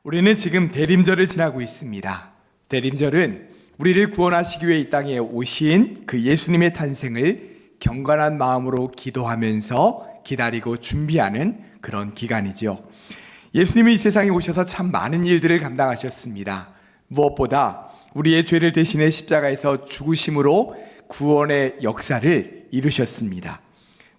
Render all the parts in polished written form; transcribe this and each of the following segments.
우리는 지금 대림절을 지나고 있습니다. 대림절은 우리를 구원하시기 위해 이 땅에 오신 그 예수님의 탄생을 경건한 마음으로 기도하면서 기다리고 준비하는 그런 기간이죠. 예수님이 이 세상에 오셔서 참 많은 일들을 감당하셨습니다. 무엇보다 우리의 죄를 대신해 십자가에서 죽으심으로 구원의 역사를 이루셨습니다.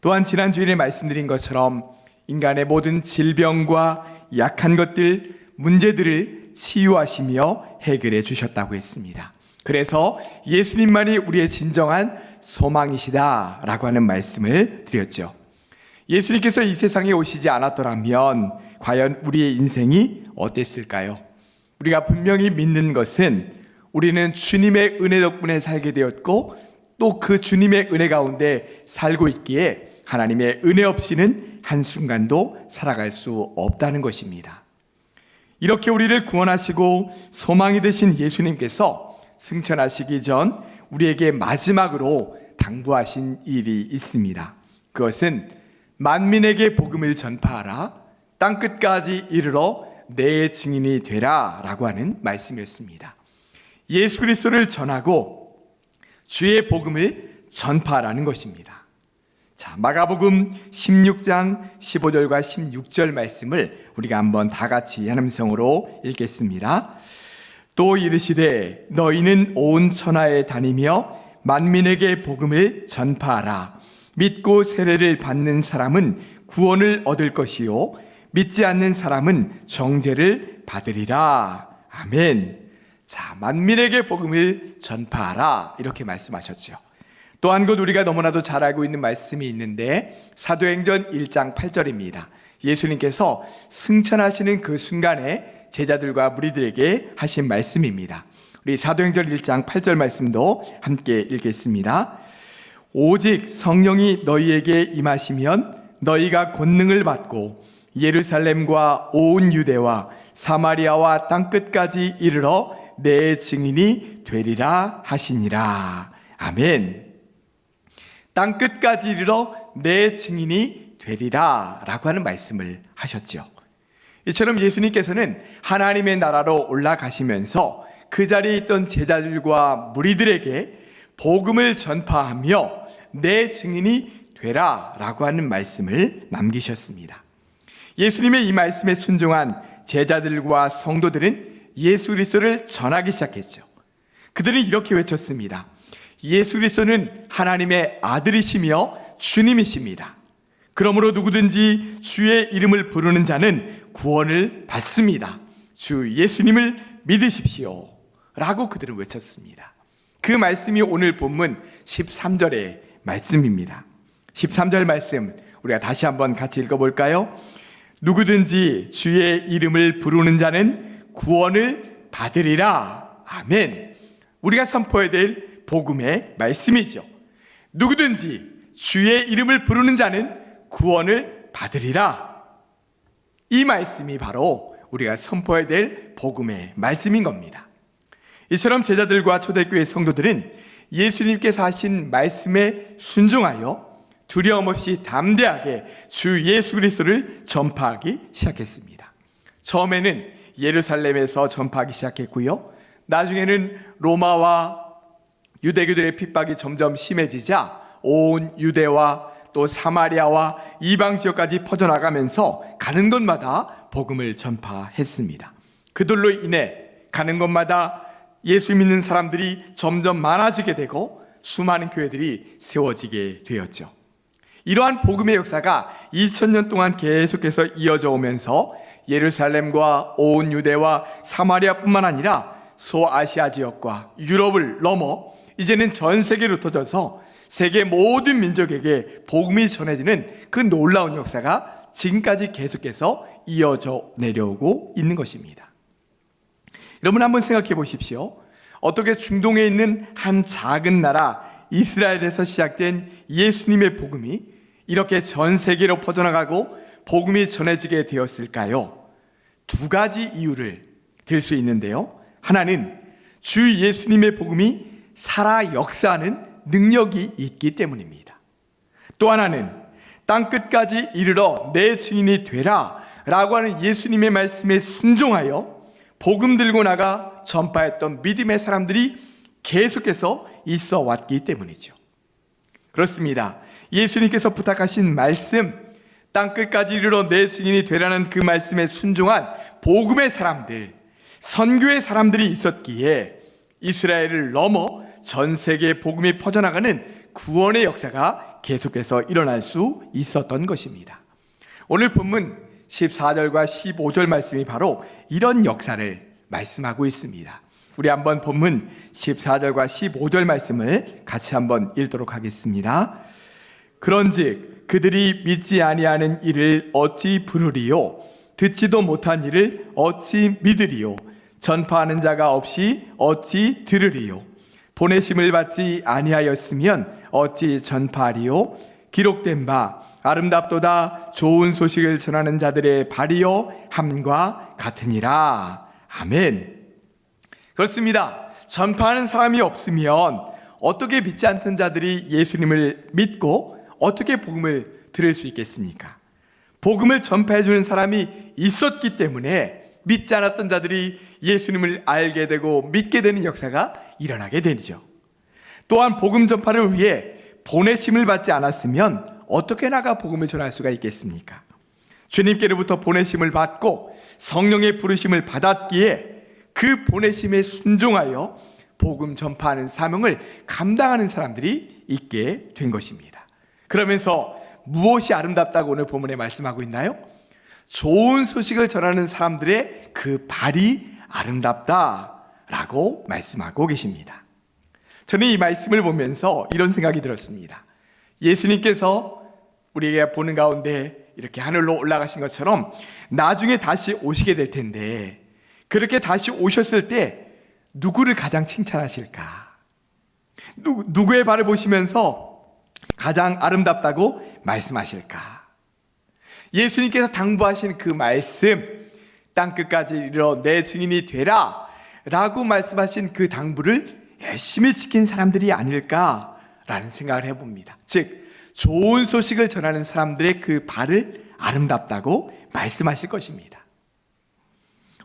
또한 지난 주일에 말씀드린 것처럼 인간의 모든 질병과 약한 것들, 문제들을 치유하시며 해결해 주셨다고 했습니다. 그래서 예수님만이 우리의 진정한 소망이시다라고 하는 말씀을 드렸죠. 예수님께서 이 세상에 오시지 않았더라면 과연 우리의 인생이 어땠을까요? 우리가 분명히 믿는 것은 우리는 주님의 은혜 덕분에 살게 되었고 또 그 주님의 은혜 가운데 살고 있기에 하나님의 은혜 없이는 한순간도 살아갈 수 없다는 것입니다. 이렇게 우리를 구원하시고 소망이 되신 예수님께서 승천하시기 전 우리에게 마지막으로 당부하신 일이 있습니다. 그것은 만민에게 복음을 전파하라, 땅끝까지 이르러 내 증인이 되라 라고 하는 말씀이었습니다. 예수 그리스도를 전하고 주의 복음을 전파하라는 것입니다. 자, 마가복음 16장 15절과 16절 말씀을 우리가 한번 다 같이 한 음성으로 읽겠습니다. 또 이르시되 너희는 온 천하에 다니며 만민에게 복음을 전파하라. 믿고 세례를 받는 사람은 구원을 얻을 것이요 믿지 않는 사람은 정죄를 받으리라. 아멘. 자, 만민에게 복음을 전파하라 이렇게 말씀하셨죠. 또 한 것 우리가 너무나도 잘 알고 있는 말씀이 있는데 사도행전 1장 8절입니다. 예수님께서 승천하시는 그 순간에 제자들과 무리들에게 하신 말씀입니다. 우리 사도행전 1장 8절 말씀도 함께 읽겠습니다. 오직 성령이 너희에게 임하시면 너희가 권능을 받고 예루살렘과 온 유대와 사마리아와 땅끝까지 이르러 내 증인이 되리라 하시니라. 아멘. 땅끝까지 이르러 내 증인이 되리라 라고 하는 말씀을 하셨죠. 이처럼 예수님께서는 하나님의 나라로 올라가시면서 그 자리에 있던 제자들과 무리들에게 복음을 전파하며 내 증인이 되라 라고 하는 말씀을 남기셨습니다. 예수님의 이 말씀에 순종한 제자들과 성도들은 예수 그리스도를 전하기 시작했죠. 그들은 이렇게 외쳤습니다. 예수 그리스도는 하나님의 아들이시며 주님이십니다. 그러므로 누구든지 주의 이름을 부르는 자는 구원을 받습니다. 주 예수님을 믿으십시오 라고 그들은 외쳤습니다. 그 말씀이 오늘 본문 13절의 말씀입니다. 13절 말씀 우리가 다시 한번 같이 읽어볼까요? 누구든지 주의 이름을 부르는 자는 구원을 받으리라. 아멘. 우리가 선포해야 될 복음의 말씀이죠. 누구든지 주의 이름을 부르는 자는 구원을 받으리라. 이 말씀이 바로 우리가 선포해야 될 복음의 말씀인 겁니다. 이처럼 제자들과 초대교회 성도들은 예수님께서 하신 말씀에 순종하여 두려움 없이 담대하게 주 예수 그리스도를 전파하기 시작했습니다. 처음에는 예루살렘에서 전파하기 시작했고요. 나중에는 로마와 유대교들의 핍박이 점점 심해지자 온 유대와 또 사마리아와 이방 지역까지 퍼져나가면서 가는 곳마다 복음을 전파했습니다. 그들로 인해 가는 곳마다 예수 믿는 사람들이 점점 많아지게 되고 수많은 교회들이 세워지게 되었죠. 이러한 복음의 역사가 2000년 동안 계속해서 이어져 오면서 예루살렘과 온 유대와 사마리아뿐만 아니라 소아시아 지역과 유럽을 넘어 이제는 전 세계로 흩어져서 세계 모든 민족에게 복음이 전해지는 그 놀라운 역사가 지금까지 계속해서 이어져 내려오고 있는 것입니다. 여러분 한번 생각해 보십시오. 어떻게 중동에 있는 한 작은 나라 이스라엘에서 시작된 예수님의 복음이 이렇게 전 세계로 퍼져나가고 복음이 전해지게 되었을까요? 두 가지 이유를 들 수 있는데요. 하나는 주 예수님의 복음이 살아 역사하는 능력이 있기 때문입니다. 또 하나는 땅끝까지 이르러 내 증인이 되라 라고 하는 예수님의 말씀에 순종하여 복음 들고 나가 전파했던 믿음의 사람들이 계속해서 있어 왔기 때문이죠. 그렇습니다. 예수님께서 부탁하신 말씀, 땅끝까지 이르러 내 증인이 되라는 그 말씀에 순종한 복음의 사람들, 선교의 사람들이 있었기에 이스라엘을 넘어 전 세계에 복음이 퍼져나가는 구원의 역사가 계속해서 일어날 수 있었던 것입니다. 오늘 본문 14절과 15절 말씀이 바로 이런 역사를 말씀하고 있습니다. 우리 한번 본문 14절과 15절 말씀을 같이 한번 읽도록 하겠습니다. 그런즉 그들이 믿지 아니하는 일을 어찌 부르리요? 듣지도 못한 일을 어찌 믿으리요? 전파하는 자가 없이 어찌 들으리요? 보내심을 받지 아니하였으면 어찌 전파하리요? 기록된 바 아름답도다 좋은 소식을 전하는 자들의 발이요 함과 같으니라. 아멘. 그렇습니다. 전파하는 사람이 없으면 어떻게 믿지 않던 자들이 예수님을 믿고 어떻게 복음을 들을 수 있겠습니까? 복음을 전파해 주는 사람이 있었기 때문에 믿지 않았던 자들이 예수님을 알게 되고 믿게 되는 역사가 일어나게 되죠. 또한 복음 전파를 위해 보내심을 받지 않았으면 어떻게 나가 복음을 전할 수가 있겠습니까? 주님께로부터 보내심을 받고 성령의 부르심을 받았기에 그 보내심에 순종하여 복음 전파하는 사명을 감당하는 사람들이 있게 된 것입니다. 그러면서 무엇이 아름답다고 오늘 본문에 말씀하고 있나요? 좋은 소식을 전하는 사람들의 그 발이 아름답다라고 말씀하고 계십니다. 저는 이 말씀을 보면서 이런 생각이 들었습니다. 예수님께서 우리에게 보는 가운데 이렇게 하늘로 올라가신 것처럼 나중에 다시 오시게 될 텐데, 그렇게 다시 오셨을 때 누구를 가장 칭찬하실까? 누구의 발을 보시면서 가장 아름답다고 말씀하실까? 예수님께서 당부하신 그 말씀, 땅끝까지 이르러 내 증인이 되라 라고 말씀하신 그 당부를 열심히 지킨 사람들이 아닐까라는 생각을 해봅니다. 즉 좋은 소식을 전하는 사람들의 그 발을 아름답다고 말씀하실 것입니다.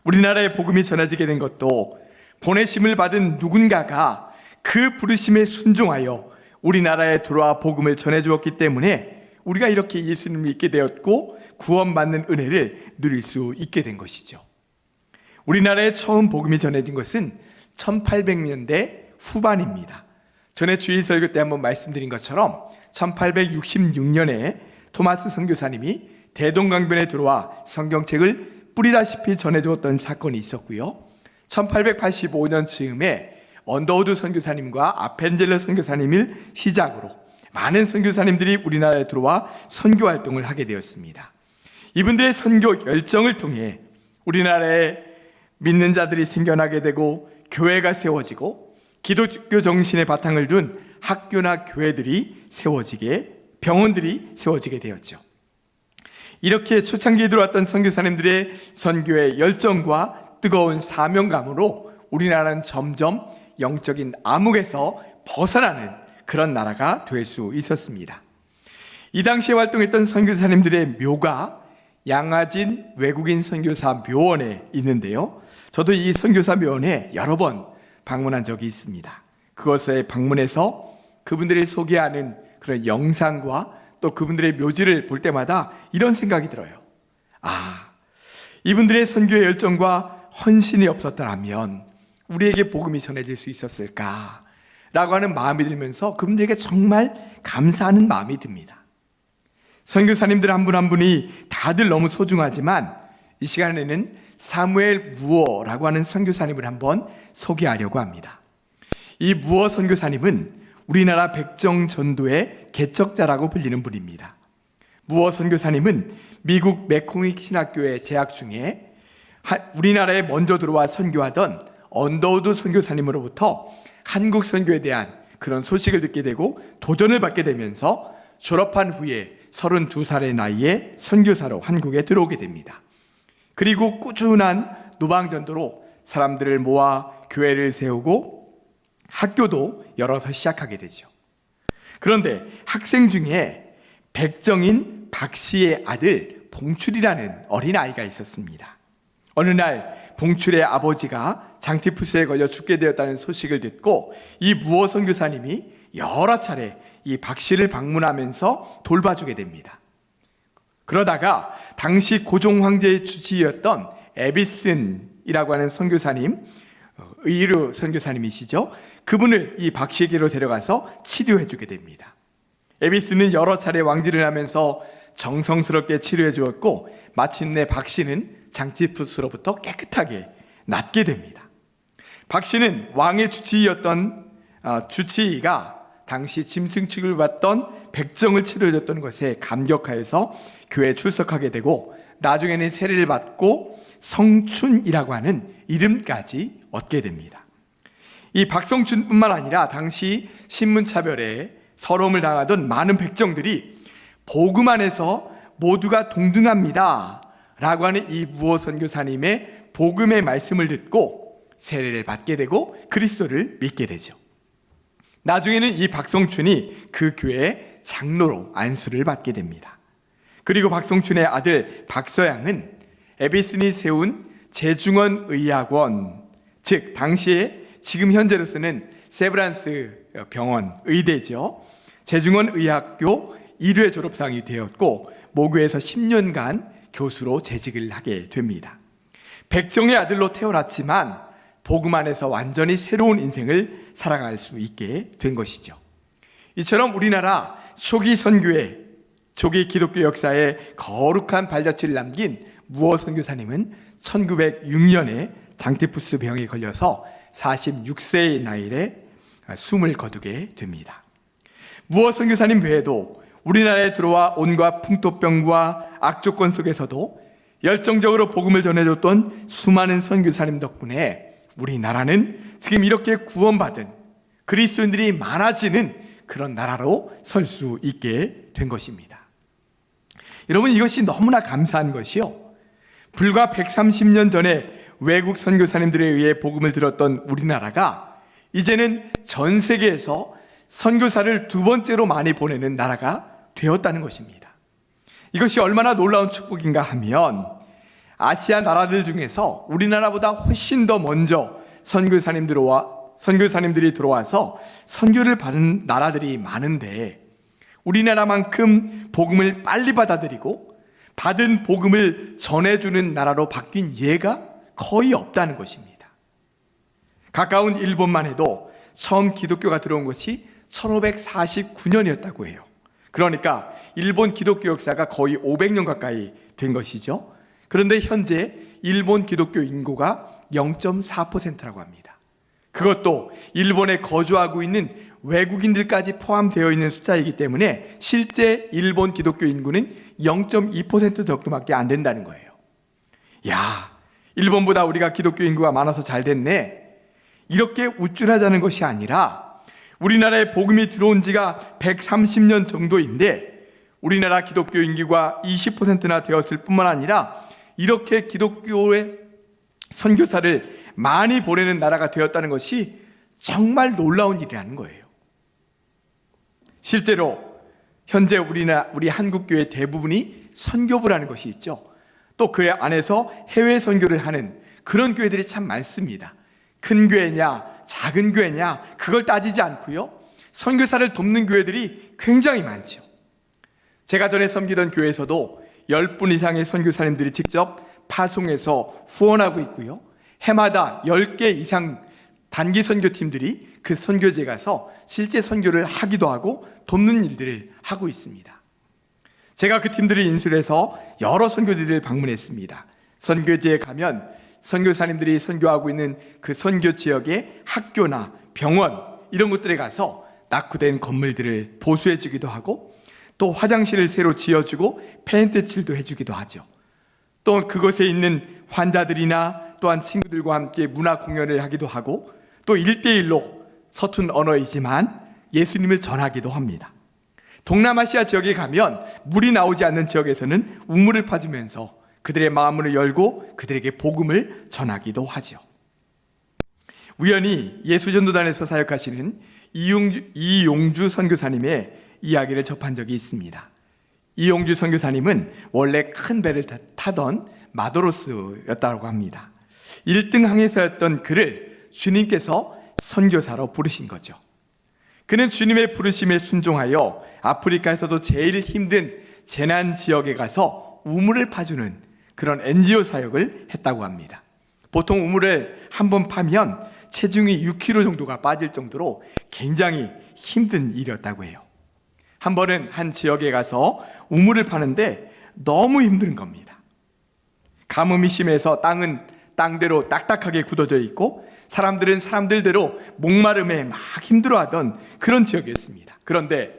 우리나라에 복음이 전해지게 된 것도 보내심을 받은 누군가가 그 부르심에 순종하여 우리나라에 들어와 복음을 전해주었기 때문에 우리가 이렇게 예수님을 믿게 되었고 구원받는 은혜를 누릴 수 있게 된 것이죠. 우리나라에 처음 복음이 전해진 것은 1800년대 후반입니다. 전에 주일 설교 때 한번 말씀드린 것처럼 1866년에 토마스 선교사님이 대동강변에 들어와 성경책을 뿌리다시피 전해주었던 사건이 있었고요. 1885년 즈음에 언더우드 선교사님과 아펜젤러 선교사님을 시작으로 많은 선교사님들이 우리나라에 들어와 선교 활동을 하게 되었습니다. 이분들의 선교 열정을 통해 우리나라에 믿는 자들이 생겨나게 되고 교회가 세워지고 기독교 정신의 바탕을 둔 학교나 교회들이 세워지게, 병원들이 세워지게 되었죠. 이렇게 초창기에 들어왔던 선교사님들의 선교의 열정과 뜨거운 사명감으로 우리나라는 점점 영적인 암흑에서 벗어나는 그런 나라가 될 수 있었습니다. 이 당시에 활동했던 선교사님들의 묘가 양화진 외국인 선교사 묘원에 있는데요. 저도 이 선교사 묘원에 여러 번 방문한 적이 있습니다. 그것에 방문해서 그분들이 소개하는 그런 영상과 또 그분들의 묘지를 볼 때마다 이런 생각이 들어요. 이분들의 선교의 열정과 헌신이 없었더라면 우리에게 복음이 전해질 수 있었을까? 라고 하는 마음이 들면서 그분들에게 정말 감사하는 마음이 듭니다. 선교사님들 한 분 한 분이 다들 너무 소중하지만 이 시간에는 사무엘 무어라고 하는 선교사님을 한번 소개하려고 합니다. 이 무어 선교사님은 우리나라 백정전도의 개척자라고 불리는 분입니다. 무어 선교사님은 미국 맥코믹 신학교에 재학 중에 우리나라에 먼저 들어와 선교하던 언더우드 선교사님으로부터 한국 선교에 대한 그런 소식을 듣게 되고 도전을 받게 되면서 졸업한 후에 32살의 나이에 선교사로 한국에 들어오게 됩니다. 그리고 꾸준한 노방전도로 사람들을 모아 교회를 세우고 학교도 열어서 시작하게 되죠. 그런데 학생 중에 백정인 박 씨의 아들 봉출이라는 어린아이가 있었습니다. 어느 날 봉출의 아버지가 장티푸스에 걸려 죽게 되었다는 소식을 듣고 이 무어 선교사님이 여러 차례 이 박 씨를 방문하면서 돌봐주게 됩니다. 그러다가 당시 고종 황제의 주치의였던 에비슨이라고 하는 선교사님, 의르 선교사님이시죠. 그분을 이 박 씨에게로 데려가서 치료해주게 됩니다. 에비슨은 여러 차례 왕질을 하면서 정성스럽게 치료해 주었고 마침내 박 씨는 장티푸스로부터 깨끗하게 낫게 됩니다. 박 씨는 왕의 주치의였던 주치의가 당시 짐승 취급을 받던 백정을 치료해줬던 것에 감격하여서 교회에 출석하게 되고 나중에는 세례를 받고 성춘이라고 하는 이름까지 얻게 됩니다. 이 박성춘뿐만 아니라 당시 신문차별에 서러움을 당하던 많은 백정들이 복음 안에서 모두가 동등합니다 라고 하는 이 무어 선교사님의 복음의 말씀을 듣고 세례를 받게 되고 그리스도를 믿게 되죠. 나중에는 이 박성춘이 그 교회의 장로로 안수를 받게 됩니다. 그리고 박성춘의 아들 박서양은 에비슨이 세운 재중원 의학원, 즉 당시에 지금 현재로서는 세브란스 병원 의대죠. 재중원 의학교 1회 졸업상이 되었고 모교에서 10년간 교수로 재직을 하게 됩니다. 백정의 아들로 태어났지만 복음 안에서 완전히 새로운 인생을 살아갈 수 있게 된 것이죠. 이처럼 우리나라 초기 선교회, 초기 기독교 역사에 거룩한 발자취를 남긴 무어 선교사님은 1906년에 장티푸스 병에 걸려서 46세의 나이에 숨을 거두게 됩니다. 무어 선교사님 외에도 우리나라에 들어와 온갖 풍토병과 악조건 속에서도 열정적으로 복음을 전해줬던 수많은 선교사님 덕분에 우리나라는 지금 이렇게 구원받은 그리스도인들이 많아지는 그런 나라로 설 수 있게 된 것입니다. 여러분, 이것이 너무나 감사한 것이요, 불과 130년 전에 외국 선교사님들에 의해 복음을 들었던 우리나라가 이제는 전 세계에서 선교사를 두 번째로 많이 보내는 나라가 되었다는 것입니다. 이것이 얼마나 놀라운 축복인가 하면 아시아 나라들 중에서 우리나라보다 훨씬 더 먼저 선교사님들이 들어와서 선교를 받은 나라들이 많은데 우리나라만큼 복음을 빨리 받아들이고 받은 복음을 전해주는 나라로 바뀐 예가 거의 없다는 것입니다. 가까운 일본만 해도 처음 기독교가 들어온 것이 1549년이었다고 해요. 그러니까 일본 기독교 역사가 거의 500년 가까이 된 것이죠. 그런데 현재 일본 기독교 인구가 0.4%라고 합니다. 그것도 일본에 거주하고 있는 외국인들까지 포함되어 있는 숫자이기 때문에 실제 일본 기독교 인구는 0.2% 정도밖에 안 된다는 거예요. 야, 일본보다 우리가 기독교 인구가 많아서 잘 됐네, 이렇게 우쭐하자는 것이 아니라 우리나라에 복음이 들어온 지가 130년 정도인데 우리나라 기독교 인구가 20%나 되었을 뿐만 아니라 이렇게 기독교의 선교사를 많이 보내는 나라가 되었다는 것이 정말 놀라운 일이라는 거예요. 실제로 현재 우리 한국교회 대부분이 선교부라는 것이 있죠. 또 그 안에서 해외 선교를 하는 그런 교회들이 참 많습니다. 큰 교회냐 작은 교회냐 그걸 따지지 않고요, 선교사를 돕는 교회들이 굉장히 많죠. 제가 전에 섬기던 교회에서도 10분 이상의 선교사님들이 직접 파송해서 후원하고 있고요, 해마다 10개 이상 단기 선교팀들이 그 선교지에 가서 실제 선교를 하기도 하고 돕는 일들을 하고 있습니다. 제가 그 팀들을 인수해서 여러 선교지를 방문했습니다. 선교지에 가면 선교사님들이 선교하고 있는 그 선교 지역의 학교나 병원 이런 곳들에 가서 낙후된 건물들을 보수해 주기도 하고 또 화장실을 새로 지어주고 페인트 칠도 해주기도 하죠. 또 그곳에 있는 환자들이나 또한 친구들과 함께 문화 공연을 하기도 하고 또 1대1로 서툰 언어이지만 예수님을 전하기도 합니다. 동남아시아 지역에 가면 물이 나오지 않는 지역에서는 우물을 파주면서 그들의 마음을 열고 그들에게 복음을 전하기도 하죠. 우연히 예수전도단에서 사역하시는 이용주 선교사님의 이야기를 접한 적이 있습니다. 이용주 선교사님은 원래 큰 배를 타던 마도로스였다고 합니다. 1등 항해사였던 그를 주님께서 선교사로 부르신 거죠. 그는 주님의 부르심에 순종하여 아프리카에서도 제일 힘든 재난 지역에 가서 우물을 파주는 그런 NGO 사역을 했다고 합니다. 보통 우물을 한번 파면 체중이 6kg 정도가 빠질 정도로 굉장히 힘든 일이었다고 해요. 한 번은 한 지역에 가서 우물을 파는데 너무 힘든 겁니다. 가뭄이 심해서 땅은 땅대로 딱딱하게 굳어져 있고 사람들은 사람들대로 목마름에 막 힘들어하던 그런 지역이었습니다. 그런데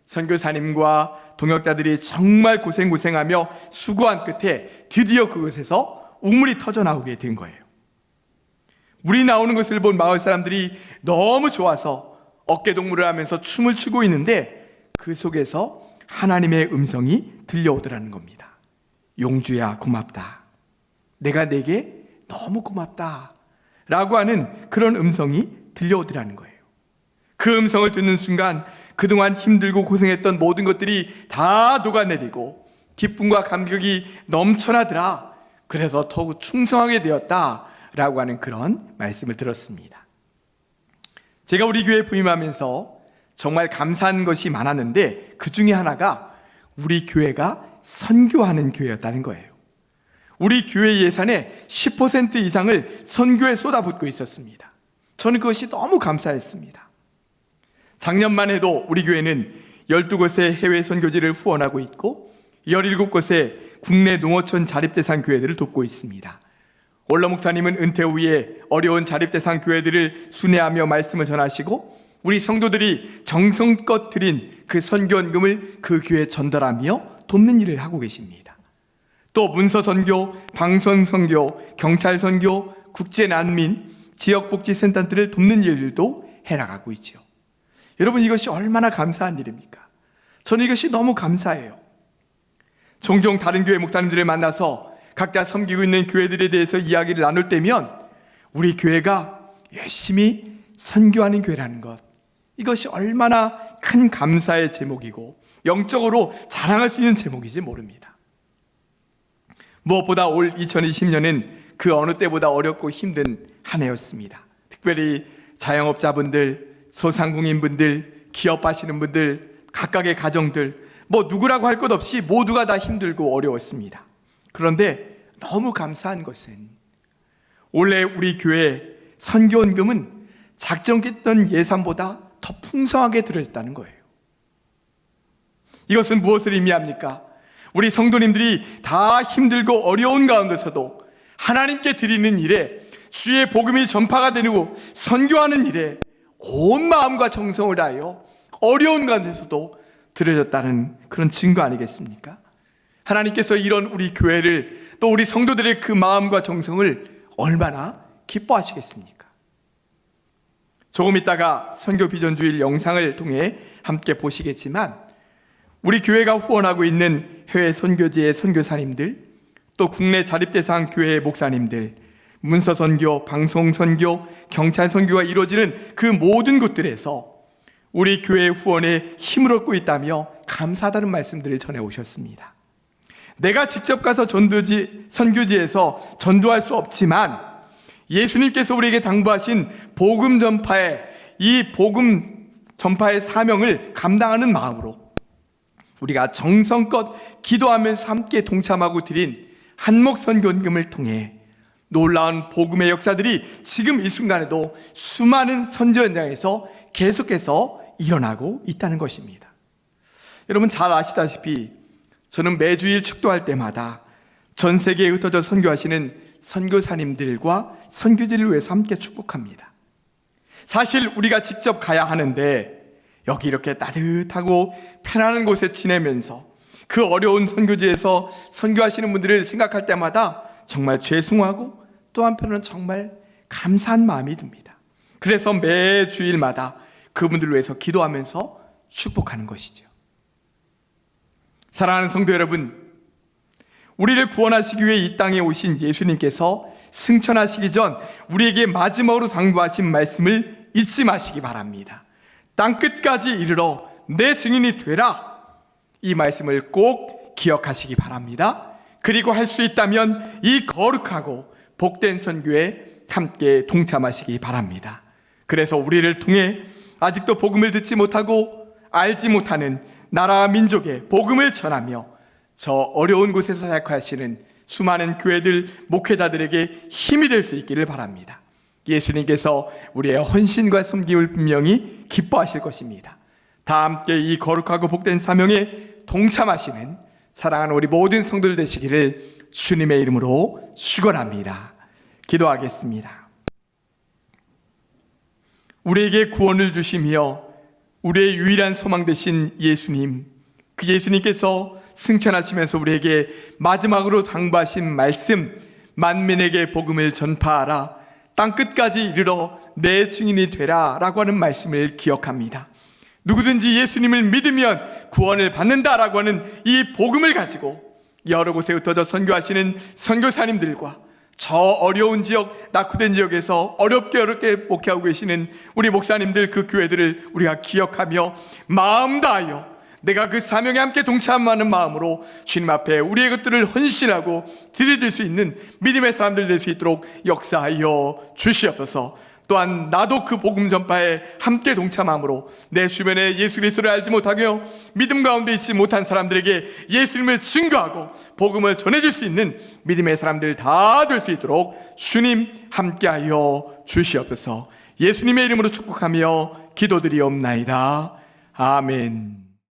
선교사님과 동역자들이 정말 고생하며 수고한 끝에 드디어 그곳에서 우물이 터져 나오게 된 거예요. 물이 나오는 것을 본 마을 사람들이 너무 좋아서 어깨동무를 하면서 춤을 추고 있는데 그 속에서 하나님의 음성이 들려오더라는 겁니다. 용주야, 고맙다. 내가 내게 너무 고맙다 라고 하는 그런 음성이 들려오더라는 거예요. 그 음성을 듣는 순간 그동안 힘들고 고생했던 모든 것들이 다 녹아내리고 기쁨과 감격이 넘쳐나더라. 그래서 더욱 충성하게 되었다 라고 하는 그런 말씀을 들었습니다. 제가 우리 교회에 부임하면서 정말 감사한 것이 많았는데 그 중에 하나가 우리 교회가 선교하는 교회였다는 거예요. 우리 교회 예산의 10% 이상을 선교에 쏟아붓고 있었습니다. 저는 그것이 너무 감사했습니다. 작년만 해도 우리 교회는 12곳의 해외 선교지를 후원하고 있고 17곳의 국내 농어촌 자립대상 교회들을 돕고 있습니다. 원로 목사님은 은퇴 후에 어려운 자립대상 교회들을 순회하며 말씀을 전하시고 우리 성도들이 정성껏 드린 그 선교원금을 그 교회에 전달하며 돕는 일을 하고 계십니다. 또 문서선교, 방송선교, 경찰선교, 국제난민, 지역복지센터들을 돕는 일들도 해나가고 있죠. 여러분, 이것이 얼마나 감사한 일입니까? 저는 이것이 너무 감사해요. 종종 다른 교회 목사님들을 만나서 각자 섬기고 있는 교회들에 대해서 이야기를 나눌 때면 우리 교회가 열심히 선교하는 교회라는 것, 이것이 얼마나 큰 감사의 제목이고 영적으로 자랑할 수 있는 제목인지 모릅니다. 무엇보다 올 2020년은 그 어느 때보다 어렵고 힘든 한 해였습니다. 특별히 자영업자분들, 소상공인분들, 기업하시는 분들, 각각의 가정들, 누구라고 할 것 없이 모두가 다 힘들고 어려웠습니다. 그런데 너무 감사한 것은 원래 우리 교회 선교원금은 작정했던 예산보다 더 풍성하게 들어졌다는 거예요. 이것은 무엇을 의미합니까? 우리 성도님들이 다 힘들고 어려운 가운데서도 하나님께 드리는 일에, 주의 복음이 전파가 되고 선교하는 일에 온 마음과 정성을 다하여 어려운 가운데서도 드려졌다는 그런 증거 아니겠습니까? 하나님께서 이런 우리 교회를, 또 우리 성도들의 그 마음과 정성을 얼마나 기뻐하시겠습니까? 조금 있다가 선교 비전 주일 영상을 통해 함께 보시겠지만 우리 교회가 후원하고 있는 해외 선교지의 선교사님들, 또 국내 자립대상 교회의 목사님들, 문서선교, 방송선교, 경찰선교가 이루어지는 그 모든 곳들에서 우리 교회의 후원에 힘을 얻고 있다며 감사하다는 말씀들을 전해오셨습니다. 내가 직접 가서 선교지에서 전도할 수 없지만 예수님께서 우리에게 당부하신 복음 전파의 사명을 감당하는 마음으로 우리가 정성껏 기도하면서 함께 동참하고 드린 한목선교원금을 통해 놀라운 복음의 역사들이 지금 이 순간에도 수많은 선교 현장에서 계속해서 일어나고 있다는 것입니다. 여러분 잘 아시다시피 저는 매주일 축도할 때마다 전 세계에 흩어져 선교하시는 선교사님들과 선교지를 위해서 함께 축복합니다. 사실 우리가 직접 가야 하는데 여기 이렇게 따뜻하고 편안한 곳에 지내면서 그 어려운 선교지에서 선교하시는 분들을 생각할 때마다 정말 죄송하고 또 한편으로는 정말 감사한 마음이 듭니다. 그래서 매 주일마다 그분들을 위해서 기도하면서 축복하는 것이죠. 사랑하는 성도 여러분, 우리를 구원하시기 위해 이 땅에 오신 예수님께서 승천하시기 전 우리에게 마지막으로 당부하신 말씀을 잊지 마시기 바랍니다. 땅끝까지 이르러 내 증인이 되라. 이 말씀을 꼭 기억하시기 바랍니다. 그리고 할 수 있다면 이 거룩하고 복된 선교에 함께 동참하시기 바랍니다. 그래서 우리를 통해 아직도 복음을 듣지 못하고 알지 못하는 나라와 민족에 복음을 전하며 저 어려운 곳에서 사역하시는 수많은 교회들, 목회자들에게 힘이 될 수 있기를 바랍니다. 예수님께서 우리의 헌신과 섬김을 분명히 기뻐하실 것입니다. 다 함께 이 거룩하고 복된 사명에 동참하시는 사랑하는 우리 모든 성도들 되시기를 주님의 이름으로 축원합니다. 기도하겠습니다. 우리에게 구원을 주시며 우리의 유일한 소망 되신 예수님, 그 예수님께서 승천하시면서 우리에게 마지막으로 당부하신 말씀, 만민에게 복음을 전파하라, 땅끝까지 이르러 내 증인이 되라 라고 하는 말씀을 기억합니다. 누구든지 예수님을 믿으면 구원을 받는다라고 하는 이 복음을 가지고 여러 곳에 흩어져 선교하시는 선교사님들과 저 어려운 지역, 낙후된 지역에서 어렵게 목회하고 계시는 우리 목사님들, 그 교회들을 우리가 기억하며 마음 다하여 내가 그 사명에 함께 동참하는 마음으로 주님 앞에 우리의 것들을 헌신하고 드려질 수 있는 믿음의 사람들 될 수 있도록 역사하여 주시옵소서. 또한 나도 그 복음 전파에 함께 동참함으로 내 주변에 예수 그리스도를 알지 못하며 믿음 가운데 있지 못한 사람들에게 예수님을 증거하고 복음을 전해줄 수 있는 믿음의 사람들 다 될 수 있도록 주님 함께하여 주시옵소서. 예수님의 이름으로 축복하며 기도드리옵나이다. 아멘.